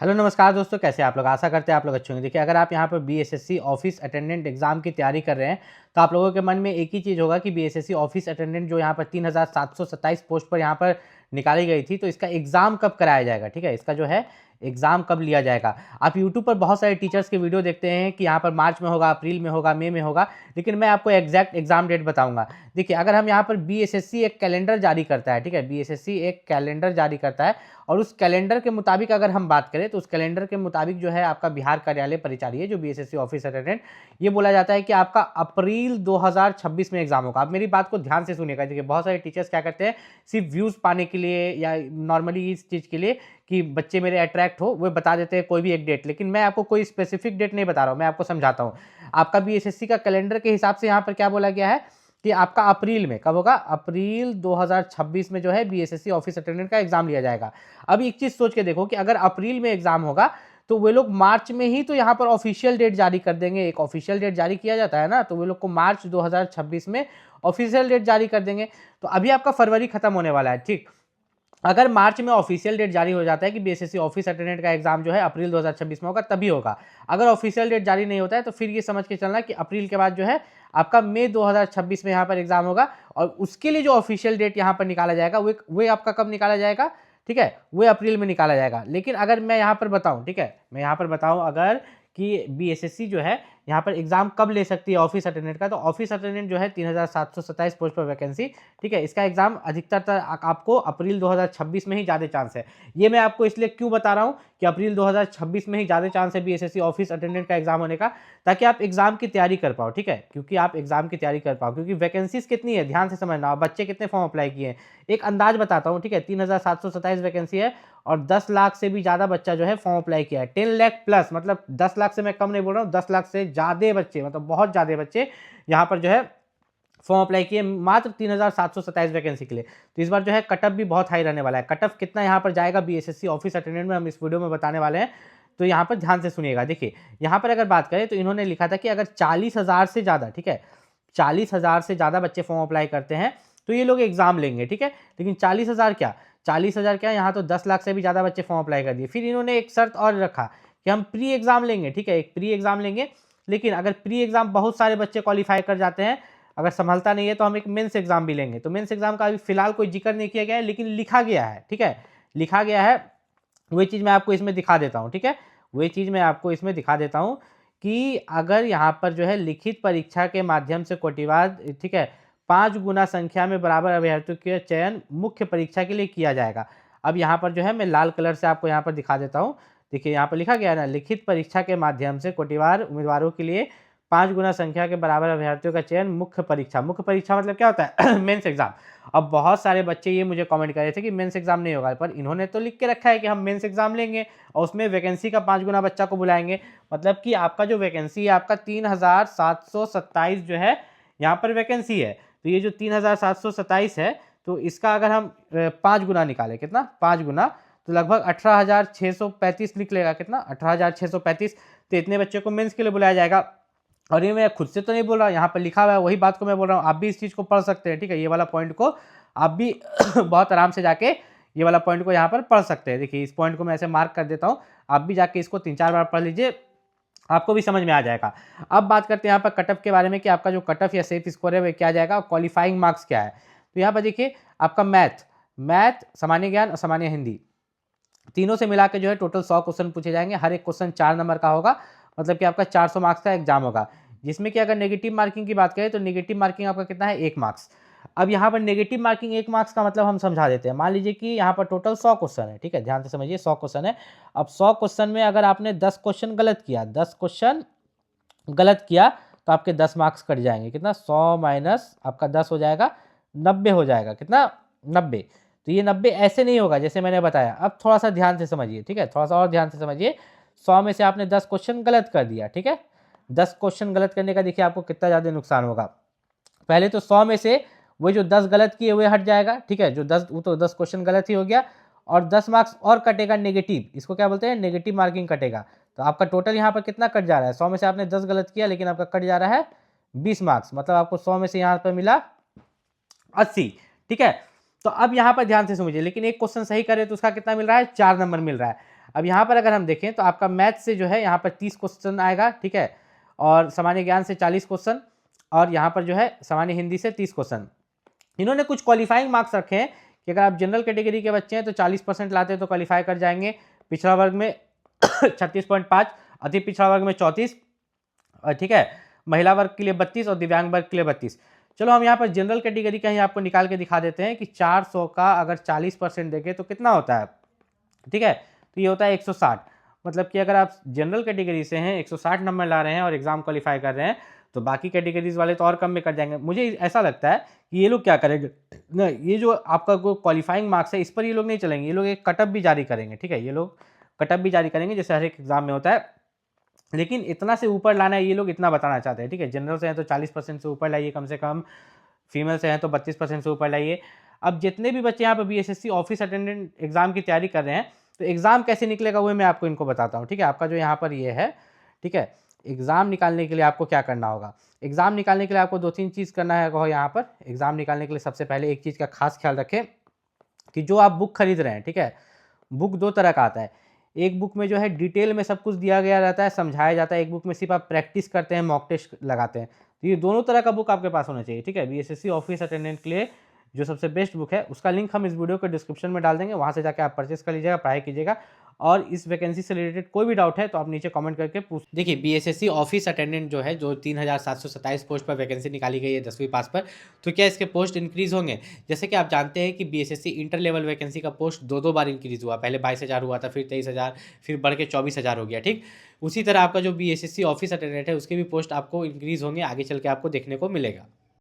Hello नमस्कार दोस्तों, कैसे आप लोग। आशा करते हैं आप लोग अच्छे होंगे। देखिए, अगर आप यहाँ पर बीएसएससी ऑफिस अटेंडेंट एग्जाम की तैयारी कर रहे हैं तो आप लोगों के मन में एक ही चीज़ होगा कि बीएसएससी ऑफिस अटेंडेंट जो यहाँ पर 3727 पोस्ट पर यहाँ पर निकाली गई थी, तो इसका एग्ज़ाम कब कराया जाएगा। ठीक है, इसका जो है एग्ज़ाम कब लिया जाएगा। आप यूट्यूब पर बहुत सारे टीचर्स के वीडियो देखते हैं कि यहाँ पर मार्च में होगा, अप्रैल में होगा, मई में होगा, लेकिन मैं आपको एग्जैक्ट एग्जाम डेट बताऊंगा। देखिए, अगर हम यहाँ पर बीएसएससी एक कैलेंडर जारी करता है, ठीक है, बीएसएससी एक कैलेंडर जारी करता है और उस कैलेंडर के मुताबिक अगर हम बात करें तो उस कैलेंडर के मुताबिक जो है आपका बिहार कार्यालय परिचारी जो बीएसएससी ऑफिस अटेंडेंट, ये बोला जाता है कि आपका अप्रैल 2026 में एग्जाम होगा। आप मेरी बात को ध्यान से सुनिएगा। देखिए, बहुत सारे टीचर्स क्या करते हैं, सिर्फ व्यूज पाने के लिए या नॉर्मली इस चीज़ के लिए कि बच्चे मेरे अट्रैक्ट हो, वो बता देते हैं कोई भी एक डेट, लेकिन मैं आपको कोई स्पेसिफिक डेट नहीं बता रहा हूँ, मैं आपको समझाता हूँ। आपका बीएसएससी का कैलेंडर के हिसाब से यहाँ पर क्या बोला गया है कि आपका अप्रैल में कब होगा, अप्रैल 2026 में जो है बीएसएससी ऑफिस अटेंडेंट का एग्जाम लिया जाएगा। अब एक चीज सोच के देखो कि अगर अप्रैल में एग्जाम होगा तो वे लोग मार्च में ही तो यहाँ पर ऑफिशियल डेट जारी कर देंगे। एक ऑफिशियल डेट जारी किया जाता है ना, तो वे लोग को मार्च 2026 में ऑफिशियल डेट जारी कर देंगे। तो अभी आपका फरवरी खत्म होने वाला है, ठीक। अगर मार्च में ऑफिशियल डेट जारी हो जाता है कि बीएसएससी ऑफिस अटेंडेंट का एग्जाम जो है अप्रैल 2026 में होगा, तभी होगा। अगर ऑफिशियल डेट जारी नहीं होता है तो फिर ये समझ के चलना कि अप्रैल के बाद जो है आपका मई 2026 में यहाँ पर एग्जाम होगा। और उसके लिए जो ऑफिशियल डेट यहाँ पर निकाला जाएगा वो आपका कब निकाला जाएगा, ठीक है, वो अप्रैल में निकाला जाएगा। लेकिन अगर मैं यहाँ पर बताऊँ, ठीक है, मैं यहाँ पर बताऊँ अगर कि बीएसएससी जो है यहाँ पर एग्जाम कब ले सकती है ऑफिस अटेंडेंट का, तो ऑफिस अटेंडेंट जो है 3727 पोस्ट पर वैकेंसी, ठीक है, इसका एग्जाम अधिकतर आपको अप्रैल 2026 में ही ज़्यादा चांस है। ये मैं आपको इसलिए क्यों बता रहा हूँ कि अप्रैल 2026 में ही ज़्यादा चांस है बीएसएससी ऑफिस अटेंडेंट का एग्जाम होने का, ताकि आप एग्जाम की तैयारी कर पाओ। ठीक है, क्योंकि आप एग्जाम की तैयारी कर पाओ, क्योंकि वैकेंसीज कितनी है ध्यान से समझना, बच्चे कितने फॉर्म अप्लाई किए हैं एक अंदाज बताता हूँ। ठीक है, 3727 वैकेंसी है और 10 लाख से भी ज़्यादा बच्चा जो है फॉर्म अप्लाई किया है। 10 लाख प्लस, मतलब 10 लाख से मैं कम नहीं बोल रहा हूँ, 10 लाख से ज़्यादा बच्चे, मतलब बहुत ज़्यादा बच्चे यहाँ पर जो है फॉर्म अप्लाई किए मात्र 3727 वैकेंसी के लिए। तो इस बार जो है कटअप भी बहुत हाई रहने वाला है। कटअप कितना यहाँ पर जाएगा बीएसएससी ऑफिस अटेंडेंट में हम इस वीडियो में बताने वाले हैं, तो यहाँ पर ध्यान से सुनिएगा। देखिए, यहाँ पर अगर बात करें तो इन्होंने लिखा था कि अगर 40,000 से ज़्यादा, ठीक है, 40,000 से ज़्यादा बच्चे फॉर्म अप्लाई करते हैं तो ये लोग एग्जाम लेंगे। ठीक है, लेकिन 40,000 क्या, 40,000 क्या, यहाँ तो 10 लाख से भी ज़्यादा बच्चे फॉर्म अप्लाई कर दिए। फिर इन्होंने एक शर्त और रखा कि हम प्री एग्जाम लेंगे। ठीक है, एक प्री एग्जाम लेंगे, लेकिन अगर प्री एग्जाम बहुत सारे बच्चे क्वालिफाई कर जाते हैं, अगर संभलता नहीं है तो हम एक मेंस एग्जाम भी लेंगे। तो मेंस एग्जाम का अभी फिलहाल कोई जिक्र नहीं किया गया है, लेकिन लिखा गया है। ठीक है, लिखा गया है, वही चीज़ मैं आपको इसमें दिखा देता हूँ। ठीक है, वही चीज़ मैं आपको इसमें दिखा देता हूँ कि अगर यहाँ पर जो है लिखित परीक्षा के माध्यम से कोटिवार, ठीक है, 5 गुना संख्या में बराबर अभ्यर्थियों के चयन मुख्य परीक्षा के लिए किया जाएगा। अब यहाँ पर जो है मैं लाल कलर से आपको यहाँ पर दिखा देता हूँ। देखिए, यहाँ पर लिखा गया है ना, लिखित परीक्षा के माध्यम से कोटिवार उम्मीदवारों के लिए 5 गुना संख्या के बराबर अभ्यर्थियों का चयन मुख्य परीक्षा। मुख्य परीक्षा मतलब क्या होता है मेंस एग्जाम। अब बहुत सारे बच्चे ये मुझे कमेंट कर रहे थे कि मेंस एग्जाम नहीं होगा, पर इन्होंने तो लिख के रखा है कि हम मेंस एग्जाम लेंगे और उसमें वैकेंसी का 5 गुना बच्चा को बुलाएंगे। मतलब कि आपका जो वैकेंसी है, आपका 3727 जो है यहाँ पर वैकेंसी है। तो ये जो 3727 है, तो इसका अगर हम 5 गुना निकालें, कितना, 5 गुना, तो लगभग 18,635 निकलेगा। कितना, 18,635। तो इतने बच्चे को मेंस के लिए बुलाया जाएगा। और ये मैं खुद से तो नहीं बोल रहा, यहाँ पर लिखा हुआ है, वही बात को मैं बोल रहा हूँ। आप भी इस चीज़ को पढ़ सकते हैं। ठीक है, ये वाला पॉइंट को आप भी बहुत आराम से जाके ये वाला पॉइंट को यहाँ पर पढ़ सकते हैं। देखिए, इस पॉइंट को मैं ऐसे मार्क कर देता हूँ, आप भी जाके इसको 3-4 बार पढ़ लीजिए, आपको भी समझ में आ जाएगा। अब बात करते हैं यहाँ पर कटअप के बारे में कि आपका जो कटअप या सेफ स्कोर है वो क्या जाएगा, क्वालिफाइंग मार्क्स क्या है। तो यहाँ पर देखिए, आपका मैथ, सामान्य ज्ञान और सामान्य हिंदी, तीनों से मिला के जो है टोटल 100 क्वेश्चन पूछे जाएंगे। हर एक क्वेश्चन 4 नंबर का होगा, मतलब कि आपका 400 मार्क्स का एग्जाम होगा। जिसमें कि अगर नेगेटिव मार्किंग की बात करें तो नेगेटिव मार्किंग आपका कितना है, 1 मार्क्स। अब यहाँ पर नेगेटिव मार्किंग 1 मार्क्स का मतलब हम समझा देते हैं। मान लीजिए कि यहाँ पर टोटल 100 क्वेश्चन है। ठीक है, ध्यान से समझिए, 100 क्वेश्चन है। अब 100 क्वेश्चन में अगर आपने 10 क्वेश्चन गलत किया, 10 क्वेश्चन गलत किया, तो आपके 10 मार्क्स कट जाएंगे। कितना, 100 माइनस आपका 10 हो जाएगा, 90 हो जाएगा। कितना, 90। तो ये 90 ऐसे नहीं होगा जैसे मैंने बताया। अब थोड़ा सा ध्यान से समझिए, ठीक है, थोड़ा सा और ध्यान से समझिए। 100 में से आपने 10 क्वेश्चन गलत कर दिया, ठीक है, 10 क्वेश्चन गलत करने का देखिए आपको कितना ज़्यादा नुकसान होगा। पहले तो 100 में से वो जो 10 गलत किए हुए हट जाएगा। ठीक है, जो 10, वो तो 10 क्वेश्चन गलत ही हो गया, और 10 मार्क्स और कटेगा नेगेटिव, इसको क्या बोलते हैं, नेगेटिव मार्किंग कटेगा। तो आपका टोटल यहाँ पर कितना कट जा रहा है, 100 में से आपने 10 गलत किया, लेकिन आपका कट जा रहा है 20 मार्क्स, मतलब आपको 100 में से यहाँ पर मिला 80। ठीक है, तो अब यहाँ पर ध्यान से समझिए, लेकिन एक क्वेश्चन सही करे तो उसका कितना मिल रहा है, 4 नंबर मिल रहा है। अब यहाँ पर अगर हम देखें तो आपका मैथ से जो है यहाँ पर 30 क्वेश्चन आएगा, ठीक है, और सामान्य ज्ञान से 40 क्वेश्चन, और यहाँ पर जो है सामान्य हिंदी से 30 क्वेश्चन। इन्होंने कुछ क्वालिफाइंग मार्क्स रखे हैं कि अगर आप जनरल कैटेगरी के बच्चे हैं तो 40% लाते हैं तो क्वालिफाई कर जाएंगे, पिछड़ा वर्ग में 36.5, अति पिछड़ा वर्ग में 34, ठीक है, महिला वर्ग के लिए 32 और दिव्यांग वर्ग के लिए 32। चलो हम यहाँ पर जनरल कैटेगरी का ही आपको निकाल के दिखा देते हैं कि 400 का अगर 40% देखें तो कितना होता है, ठीक है, तो ये होता है 160। मतलब कि अगर आप जनरल कैटेगरी से हैं 160 नंबर ला रहे हैं और एग्जाम क्वालिफाई कर रहे हैं तो बाकी कैटेगरीज वाले तो और कम में कर जाएंगे। मुझे ऐसा लगता है कि ये लोग क्या करेंगे ना, ये जो आपका क्वालिफाइंग मार्क्स है इस पर ये लोग नहीं चलेंगे, ये लोग एक कटअप भी जारी करेंगे, ठीक है, ये लोग कटअप भी जारी करेंगे जैसे हर एक एग्जाम में होता है, लेकिन इतना से ऊपर लाना है ये लोग इतना बताना चाहते हैं, ठीक है। जनरल से हैं तो 40% से ऊपर लाइए कम से कम, फीमेल से हैं तो 32% से ऊपर लाइए। अब जितने भी बच्चे यहाँ पर बीएसएससी ऑफिस अटेंडेंट एग्जाम की तैयारी कर रहे हैं तो एग्जाम कैसे निकलेगा वो मैं आपको इनको बताता हूँ, ठीक है। आपका जो यहाँ पर ये है, ठीक है, एग्जाम निकालने के लिए आपको क्या करना होगा, एग्जाम निकालने के लिए आपको 2-3 चीज़ करना है। कहो यहाँ पर एग्जाम निकालने के लिए सबसे पहले एक चीज़ का खास ख्याल रखें कि जो आप बुक खरीद रहे हैं, ठीक है, बुक 2 तरह का आता है। एक बुक में जो है डिटेल में सब कुछ दिया गया रहता है, समझाया जाता है, एक बुक में सिर्फ आप प्रैक्टिस करते हैं, मॉक टेस्ट लगाते हैं। तो ये दोनों तरह का बुक आपके पास होना चाहिए, ठीक है। बीएसएससी ऑफिस अटेंडेंट के लिए जो सबसे बेस्ट बुक है उसका लिंक हम इस वीडियो के डिस्क्रिप्शन में डाल देंगे, वहाँ से जाकर आप परचेस कर लीजिएगा, पढ़ाई कीजिएगा। और इस वैकेंसी से रिलेटेड कोई भी डाउट है तो आप नीचे कमेंट करके पूछ। देखिए बीएसएससी ऑफिस अटेंडेंट जो है, जो 3727 पोस्ट पर वैकेंसी निकाली गई है 10वीं पास पर, तो क्या इसके पोस्ट इंक्रीज होंगे? जैसे कि आप जानते हैं कि बीएसएससी इंटर लेवल वैकेंसी का पोस्ट 2 बार इंक्रीज हुआ, पहले 22,000 हुआ था, फिर 23,000, फिर बढ़ के 24,000 हो गया, ठीक। उसी तरह आपका जो बीएसएससी ऑफिस अटेंडेंट है उसके भी पोस्ट आपको इंक्रीज होंगे, आगे चल के आपको देखने को मिलेगा।